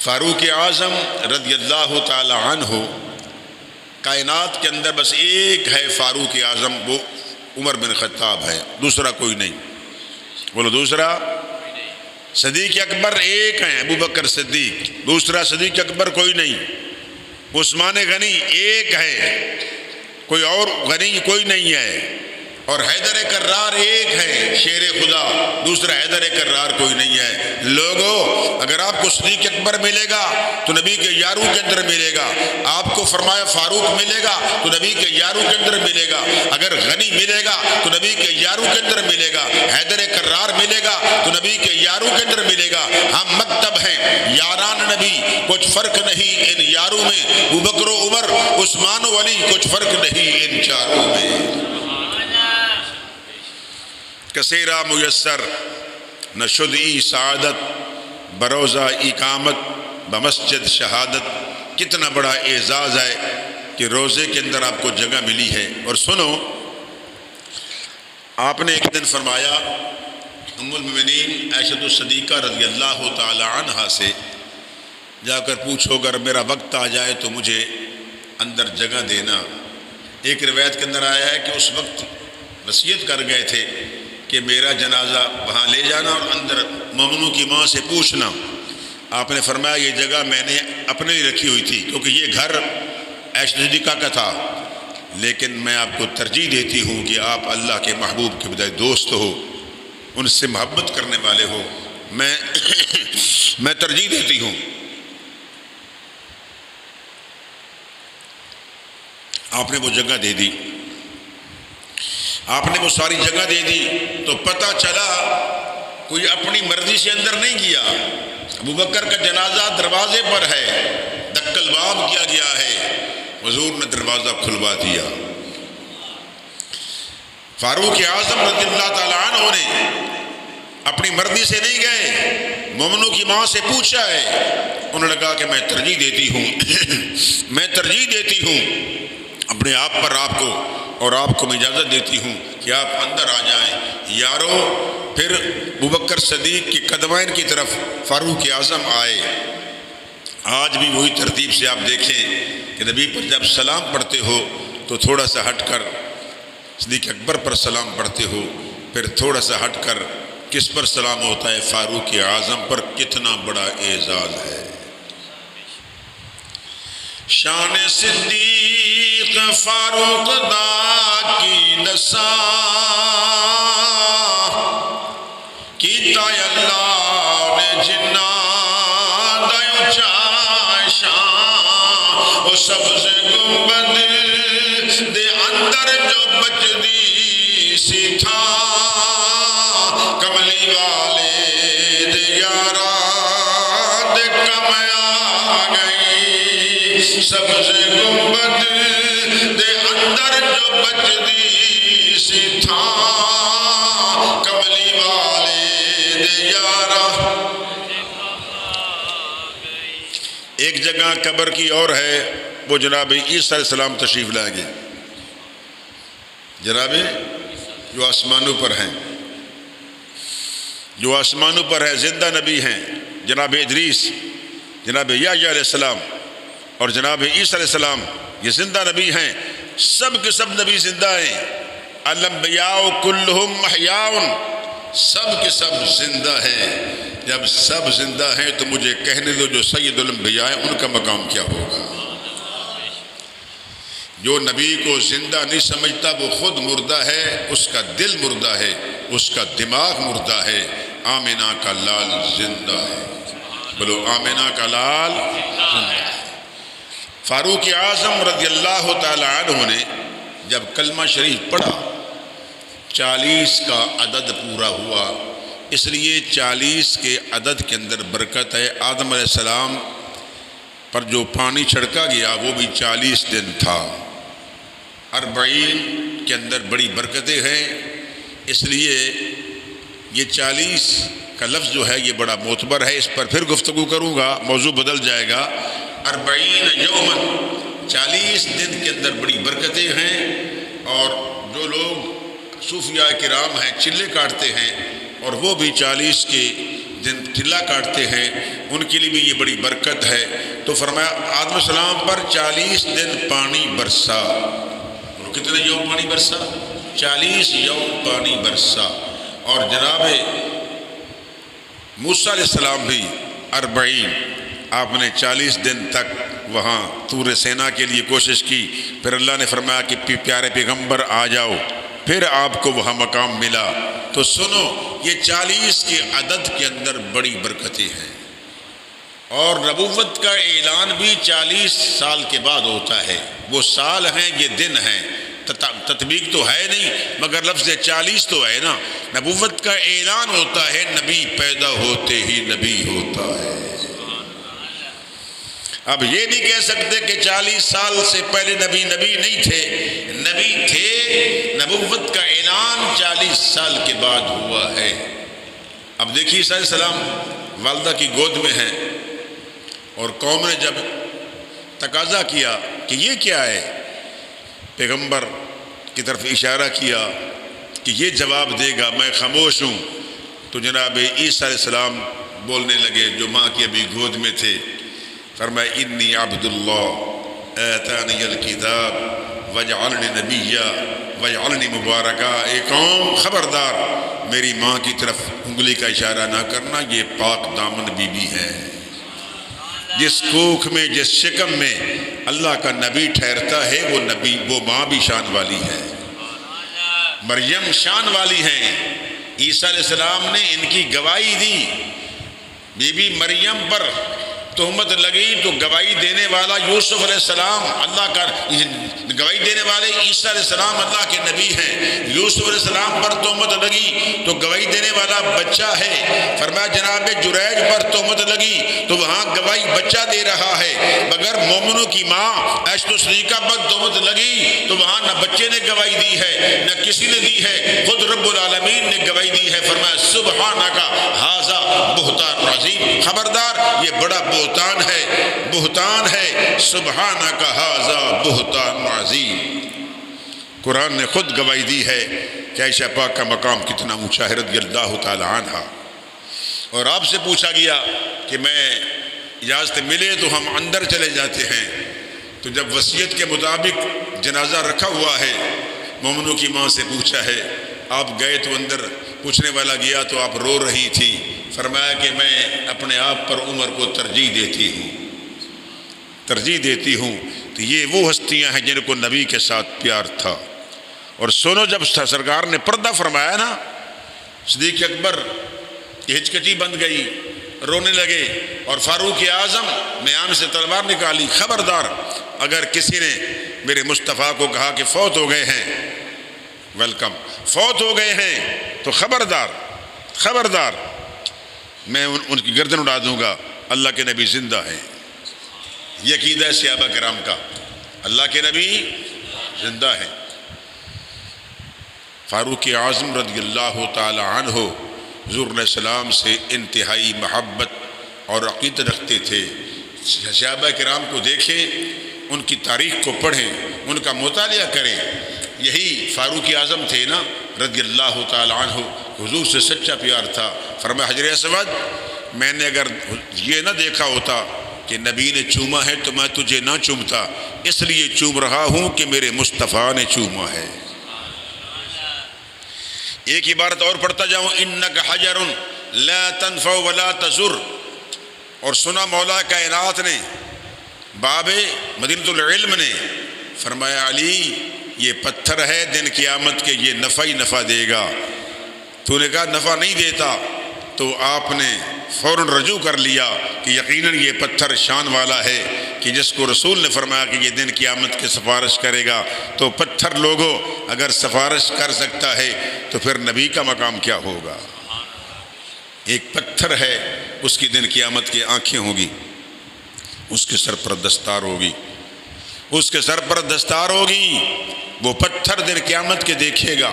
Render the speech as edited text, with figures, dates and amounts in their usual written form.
فاروق اعظم رضی اللہ تعالی عنہ، کائنات کے اندر بس ایک ہے فاروق اعظم، وہ عمر بن خطاب ہے، دوسرا کوئی نہیں۔ بولو دوسرا؟ صدیق اکبر ایک ہیں، ابو بکر صدیق، دوسرا صدیق اکبر کوئی نہیں۔ عثمان غنی ایک ہے، کوئی اور غنی کوئی نہیں ہے۔ اور حیدر کرار ایک ہے، شیر خدا، دوسرا حیدر کرار کوئی نہیں ہے۔ لوگو اگر آپ کو صدیق اکبر ملے گا تو نبی کے یاروں کے اندر ملے گا، آپ کو فرمایا فاروق ملے گا تو نبی کے یاروں کے اندر ملے گا، اگر غنی ملے گا تو نبی کے یاروں کے اندر ملے گا، حیدر کرار ملے گا تو نبی کے یاروں کے اندر ملے گا۔ ہم مکتب ہیں یاران نبی، کچھ فرق نہیں ان یاروں میں، ابو بکر و عمر عثمان و علی، کچھ فرق نہیں ان چاروں میں۔ کثیرہ میسر نشد ای سعادت، بروزہ اقامت بمسجد شہادت۔ کتنا بڑا اعزاز ہے کہ روزے کے اندر آپ کو جگہ ملی ہے۔ اور سنو، آپ نے ایک دن فرمایا ام المؤمنین عائشہ الصدیقہ رضی اللہ تعالی عنہا سے جا کر پوچھو اگر میرا وقت آ جائے تو مجھے اندر جگہ دینا۔ ایک روایت کے اندر آیا ہے کہ اس وقت وصیت کر گئے تھے کہ میرا جنازہ وہاں لے جانا اور اندر مومنوں کی ماں سے پوچھنا۔ آپ نے فرمایا یہ جگہ میں نے اپنے لیے رکھی ہوئی تھی کیونکہ یہ گھر عائشہ صدیقہ کا تھا، لیکن میں آپ کو ترجیح دیتی ہوں کہ آپ اللہ کے محبوب کے بجائے دوست ہو، ان سے محبت کرنے والے ہو، میں ترجیح دیتی ہوں۔ آپ نے وہ جگہ دے دی، آپ نے وہ ساری جگہ دے دی تو پتہ چلا کوئی اپنی مرضی سے اندر نہیں گیا۔ ابو بکر کا جنازہ دروازے پر ہے، دکل باب کیا گیا ہے، حضور نے دروازہ کھلوا دیا۔ فاروق اعظم رضی اللہ تعالیٰ عنہ نے اپنی مرضی سے نہیں گئے، مومنوں کی ماں سے پوچھا ہے، انہوں نے کہا کہ میں ترجیح دیتی ہوں میں ترجیح دیتی ہوں اپنے آپ پر آپ کو، اور آپ کو میں اجازت دیتی ہوں کہ آپ اندر آ جائیں۔ یارو پھر ابوبکر صدیق کی قدمین کی طرف فاروق اعظم آئے۔ آج بھی وہی ترتیب سے آپ دیکھیں کہ نبی پر جب سلام پڑھتے ہو تو تھوڑا سا ہٹ کر صدیق اکبر پر سلام پڑھتے ہو، پھر تھوڑا سا ہٹ کر کس پر سلام ہوتا ہے؟ فاروق اعظم پر۔ کتنا بڑا اعزاز ہے۔ شان صدیق فاروق دا کی دسا کیتا اللہ نے جنا دا اچا شان، او سبز گنبد دے اندر جو بچدی سی تھا، کملی والے دے یارا دے کم آ گئی، سبز گنبد دے اندر جو بچدی سی تھا، کملی والے دے یارا۔ ایک جگہ قبر کی اور ہے، وہ جناب عیسیٰ علیہ السلام تشریف لائیں گے، جناب جو آسمانوں پر ہیں، جو آسمانوں پر ہے، زندہ نبی ہیں، جناب ادریس، جناب یحییٰ علیہ السلام اور جناب عیسیٰ علیہ السلام، یہ زندہ نبی ہیں، سب کے سب نبی زندہ ہیں۔ الانبیاء کلہم احیاء، سب کے سب زندہ ہیں۔ جب سب زندہ ہیں تو مجھے کہنے دو جو سید الانبیاء ہیں ان کا مقام کیا ہوگا؟ جو نبی کو زندہ نہیں سمجھتا وہ خود مردہ ہے، اس کا دل مردہ ہے، اس کا دماغ مردہ ہے۔ آمنہ کا لال زندہ ہے، بولو آمنہ کا لال زندہ ہے۔ فاروق اعظم رضی اللہ تعالی عنہ نے جب کلمہ شریف پڑھا، 40 کا عدد پورا ہوا، اس لیے 40 کے عدد کے اندر برکت ہے۔ آدم علیہ السلام پر جو پانی چھڑکا گیا وہ بھی 40 دن تھا۔ 40 کے اندر بڑی برکتیں ہیں، اس لیے یہ 40 کا لفظ جو ہے یہ بڑا معتبر ہے۔ اس پر پھر گفتگو کروں گا، موضوع بدل جائے گا۔ 40 یومن، 40 دن کے اندر بڑی برکتیں ہیں۔ اور جو لوگ صوفیاء کرام ہیں چلے کاٹتے ہیں اور وہ بھی 40 کے دن چلا کاٹتے ہیں ان کے لیے بھی یہ بڑی برکت ہے۔ تو فرمایا آدم السلام پر 40 دن پانی برسا، اور کتنے یوم پانی برسا؟ 40 یوم پانی برسا۔ اور جناب موسیٰ علیہ السلام بھی 40، آپ نے 40 دن تک وہاں طور سینا کے لیے کوشش کی، پھر اللہ نے فرمایا کہ پیارے پیغمبر آ جاؤ، پھر آپ کو وہاں مقام ملا۔ تو سنو، یہ 40 کے عدد کے اندر بڑی برکتیں ہیں، اور نبوت کا اعلان بھی 40 سال کے بعد ہوتا ہے۔ وہ سال ہیں، یہ دن ہیں، تطبیق تو ہے نہیں، مگر لفظ 40 تو ہے نا۔ نبوت کا اعلان ہوتا ہے، نبی پیدا ہوتے ہی نبی ہوتا ہے۔ اب یہ نہیں کہہ سکتے کہ 40 سال سے پہلے نبی نہیں تھے، نبی تھے، نبوت کا اعلان 40 سال کے بعد ہوا ہے۔ اب دیکھیے عیسیٰ علیہ السلام والدہ کی گود میں ہیں، اور قوم نے جب تقاضا کیا کہ یہ کیا ہے، پیغمبر کی طرف اشارہ کیا کہ یہ جواب دے گا، میں خاموش ہوں۔ تو جناب عیسیٰ علیہ السلام بولنے لگے جو ماں کی ابھی گود میں تھے، فرمایا انی عبد اللہ آتانی الکتاب وجعلنی نبیا وجعلنی مبارکا۔ اے قوم خبردار، میری ماں کی طرف انگلی کا اشارہ نہ کرنا، یہ پاک دامن بی بی ہے۔ جس کوکھ میں، جس شکم میں اللہ کا نبی ٹھہرتا ہے، وہ نبی، وہ ماں بھی شان والی ہے، مریم شان والی ہیں۔ عیسیٰ علیہ السلام نے ان کی گواہی دی، بی بی مریم پر تہمت لگی تو گواہی دینے والا یوسف علیہ السلام، اللہ کا گواہی دینے والے عیسیٰ علیہ السلام اللہ کے نبی ہیں۔ یوسف علیہ السلام پر تہمت لگی تو گواہی دینے والا بچہ ہے۔ فرمایا جناب جریج پر تہمت لگی تو وہاں گواہی بچہ دے رہا ہے، مگر مومنوں کی ماں عائشہ صدیقہ پر تہمت لگی تو وہاں نہ بچے نے گواہی دی ہے، نہ کسی نے دی ہے، خود رب العالمین نے گواہی دی ہے۔ فرمایا سبحانک ھذا بہتان عظیم، خبردار، یہ بڑا بہتان ہے، سبحانک ھذا بہتان عظیم۔ قرآن نے خود گواہی دی ہے کہ عائشہ پاک کا مقام کتنا اونچا ہے رضی اللہ تعالی عنہ۔ اور آپ سے پوچھا گیا کہ میں اجازت ملے تو ہم اندر چلے جاتے ہیں، تو جب وصیت کے مطابق جنازہ رکھا ہوا ہے، مومنوں کی ماں سے پوچھا ہے، آپ گئے تو اندر؟ پوچھنے والا گیا تو آپ رو رہی تھی۔ فرمایا کہ میں اپنے آپ پر عمر کو ترجیح دیتی ہوں۔ تو یہ وہ ہستیاں ہیں جن کو نبی کے ساتھ پیار تھا۔ اور سنو، جب سرکار نے پردہ فرمایا نا، صدیق اکبر کی ہچکچی بند گئی، رونے لگے، اور فاروق اعظم میان سے تلوار نکالی۔ خبردار، اگر کسی نے میرے مصطفیٰ کو کہا کہ فوت ہو گئے ہیں، ویلکم، فوت ہو گئے ہیں تو خبردار میں ان کی گردن اڑا دوں گا، اللہ کے نبی زندہ ہیں۔ یہ عقیدہ ہے صحابہ کرام کا، اللہ کے نبی زندہ ہیں۔ فاروق اعظم رضی اللہ تعالی عنہ حضور علیہ السلام سے انتہائی محبت اور عقیدت رکھتے تھے۔ صحابہ کرام کو دیکھیں، ان کی تاریخ کو پڑھیں، ان کا مطالعہ کریں۔ یہی فاروق اعظم تھے نا رضی اللہ تعالی عنہ، حضور سے سچا پیار تھا۔ فرمایا حجر اسود، میں نے اگر یہ نہ دیکھا ہوتا کہ نبی نے چوما ہے تو میں تجھے نہ چومتا، اس لیے چوم رہا ہوں کہ میرے مصطفیٰ نے چوما ہے۔ ایک عبارت اور پڑھتا جاؤں، انک حجر لا تنفع ولا تضر۔ اور سنا مولا کائنات نے، باب مدینۃ العلم نے فرمایا علی یہ پتھر ہے، دن قیامت کے یہ نفع ہی نفع دے گا۔ تو نے کہا نفع نہیں دیتا، تو آپ نے فوراً رجوع کر لیا کہ یقیناً یہ پتھر شان والا ہے کہ جس کو رسول نے فرمایا کہ یہ دن قیامت کے سفارش کرے گا۔ تو پتھر لوگوں اگر سفارش کر سکتا ہے تو پھر نبی کا مقام کیا ہوگا؟ ایک پتھر ہے، اس کی دن قیامت کی آنکھیں ہوگی، اس کے سر پر دستار ہوگی، وہ پتھر دن قیامت کے دیکھے گا۔